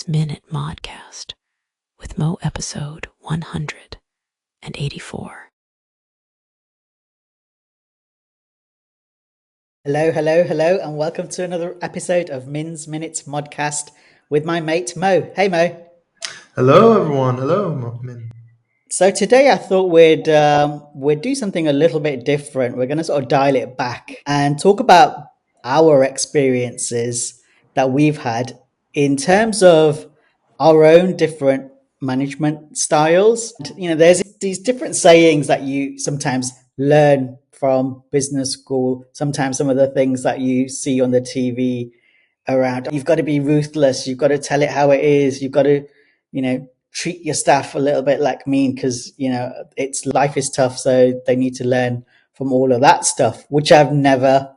Minute Modcast with Mo episode 184. Hello, hello, hello, and welcome to another episode of Min's Minutes Modcast with my mate Mo. Hey Mo. Hello, everyone. Hello, Min. So today I thought we'd do something a little bit different. We're going to sort of dial it back and talk about our experiences that we've had in terms of our own different management styles. You know, there's these different sayings that you sometimes learn from business school, sometimes some of the things that you see on the TV around. You've got to be ruthless, you've got to tell it how it is, you've got to, treat your staff a little bit like mean because, it's life is tough, so they need to learn from all of that stuff, which I've never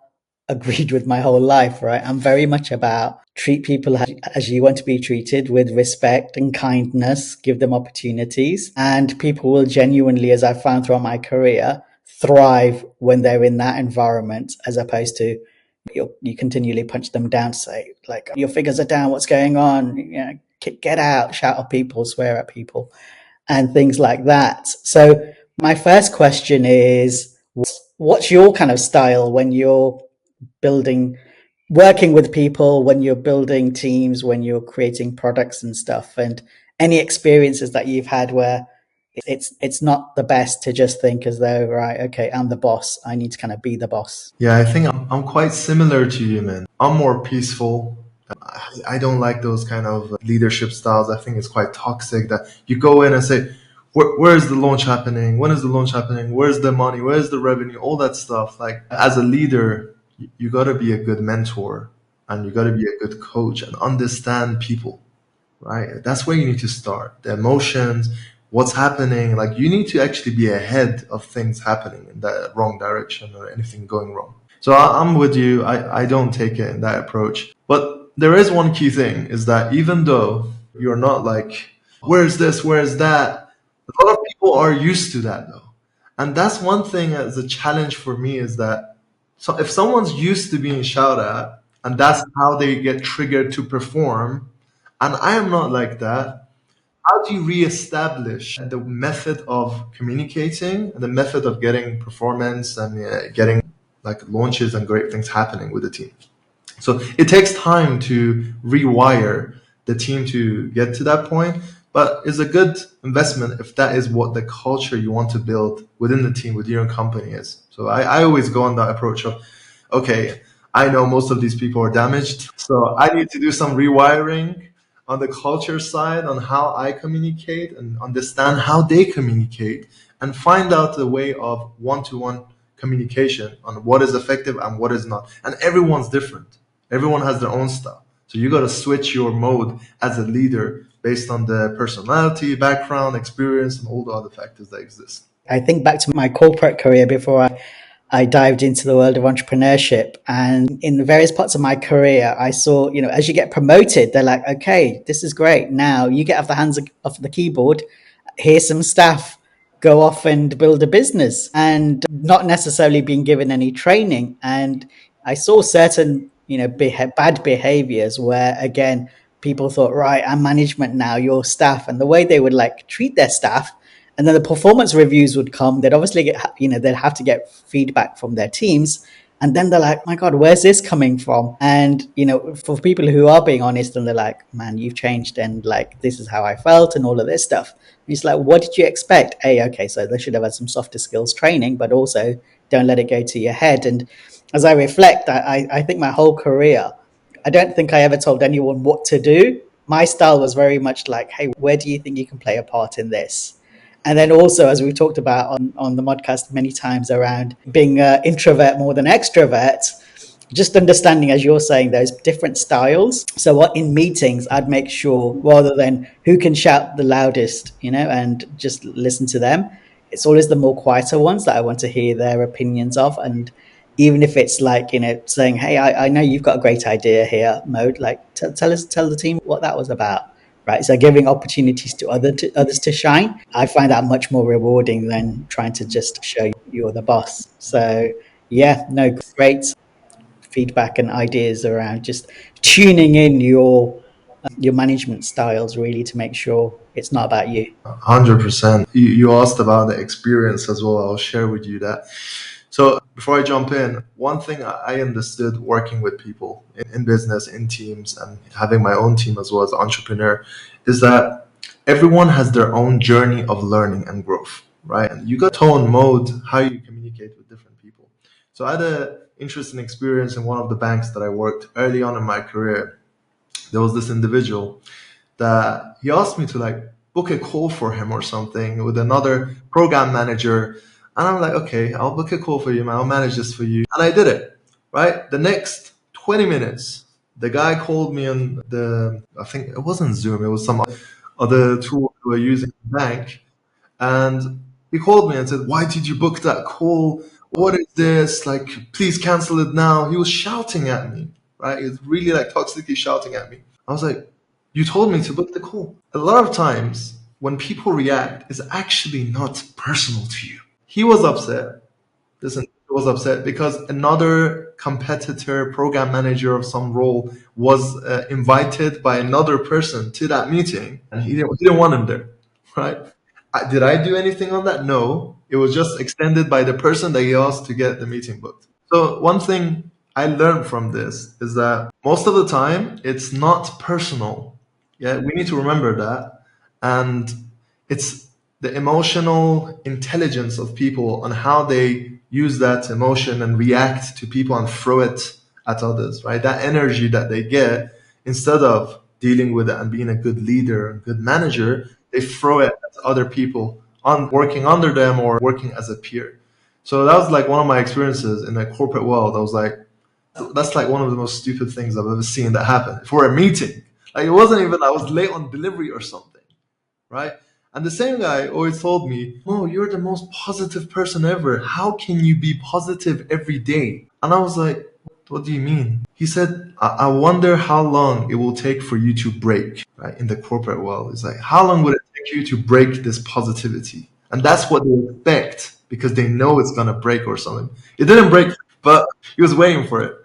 agreed with my whole life, right? I'm very much about treat people as you want to be treated, with respect and kindness, give them opportunities, and people will genuinely, as I've found throughout my career, thrive when they're in that environment, as opposed to you continually punch them down, say like your figures are down, what's going on, get out, shout at people, swear at people, and things like that. So my first question is, what's your kind of style when you're building, working with people, when you're building teams, when you're creating products and stuff, and any experiences that you've had where it's not the best to just think as though, right, okay, I'm the boss, I need to kind of be the boss. Yeah, I think I'm quite similar to you, man. I'm more peaceful. I don't like those kind of leadership styles. I think it's quite toxic that you go in and say, where's the launch happening? When is the launch happening? Where's the money? Where's the revenue? All that stuff. Like, as a leader, you got to be a good mentor and you got to be a good coach and understand people, right? That's where you need to start. The emotions, what's happening. Like, you need to actually be ahead of things happening in that wrong direction or anything going wrong. So I'm with you. I don't take it in that approach. But there is one key thing is that even though you're not like, where's this, where's that? A lot of people are used to that though. And that's one thing as a challenge for me is that, so if someone's used to being shouted at and that's how they get triggered to perform, and I am not like that, how do you reestablish the method of communicating and the method of getting performance and getting like launches and great things happening with the team? So it takes time to rewire the team to get to that point, but it's a good investment if that is what the culture you want to build within the team, within your company is. So I always go on that approach of, okay, I know most of these people are damaged, so I need to do some rewiring on the culture side on how I communicate and understand how they communicate and find out a way of one-to-one communication on what is effective and what is not. And everyone's different. Everyone has their own style. So you got to switch your mode as a leader based on the personality, background, experience, and all the other factors that exist. I think back to my corporate career before I dived into the world of entrepreneurship. And in the various parts of my career, I saw, as you get promoted, they're like, okay, this is great. Now you get off the hands of the keyboard. Here's some staff. Go off and build a business, and not necessarily being given any training. And I saw certain, bad behaviors where, again, people thought, right, I'm management now, you're staff, and the way they would like treat their staff. And then the performance reviews would come. They'd obviously get, they'd have to get feedback from their teams. And then they're like, my God, where's this coming from? And, for people who are being honest and they're like, man, you've changed. And like, this is how I felt and all of this stuff. And it's like, what did you expect? Okay, so they should have had some softer skills training, but also don't let it go to your head. And as I reflect, I think my whole career, I don't think I ever told anyone what to do. My style was very much like, hey, where do you think you can play a part in this? And then also, as we've talked about on the podcast many times around being an introvert more than extrovert, just understanding, as you're saying, those different styles. So what in meetings, I'd make sure rather than who can shout the loudest, and just listen to them, it's always the more quieter ones that I want to hear their opinions of. And even if it's like, saying, hey, I know you've got a great idea here, Mo, like tell the team what that was about. Right, so giving opportunities to others to shine, I find that much more rewarding than trying to just show you're the boss. So yeah, no, great feedback and ideas around just tuning in your your management styles really to make sure it's not about you. 100%. You asked about the experience as well. I'll share with you that. So before I jump in, one thing I understood working with people in business, in teams, and having my own team as well as entrepreneur is that everyone has their own journey of learning and growth, right? And you got tone, mode, how you communicate with different people. So I had an interesting experience in one of the banks that I worked early on in my career. There was this individual that he asked me to like book a call for him or something with another program manager. And I'm like, okay, I'll book a call for you, man. I'll manage this for you. And I did it, right? The next 20 minutes, the guy called me on I think it wasn't Zoom, it was some other tool we were using in the bank. And he called me and said, why did you book that call? What is this? Like, please cancel it now. He was shouting at me, right? He was really like toxically shouting at me. I was like, you told me to book the call. A lot of times when people react, it's actually not personal to you. He was upset. Listen, he was upset because another competitor, program manager of some role, was invited by another person to that meeting, and he didn't want him there, right? Did I do anything on that? No. It was just extended by the person that he asked to get the meeting booked. So one thing I learned from this is that most of the time it's not personal. Yeah, we need to remember that. And it's the emotional intelligence of people on how they use that emotion and react to people and throw it at others, right? That energy that they get, instead of dealing with it and being a good leader, a good manager, they throw it at other people on working under them or working as a peer. So that was like one of my experiences in the corporate world. I was like, that's like one of the most stupid things I've ever seen that happen for a meeting. Like it wasn't even, I was late on delivery or something, right? And the same guy always told me, oh, you're the most positive person ever. How can you be positive every day? And I was like, what do you mean? He said, I wonder how long it will take for you to break, right? In the corporate world, it's like, how long would it take you to break this positivity? And that's what they expect because they know it's going to break or something. It didn't break, but he was waiting for it.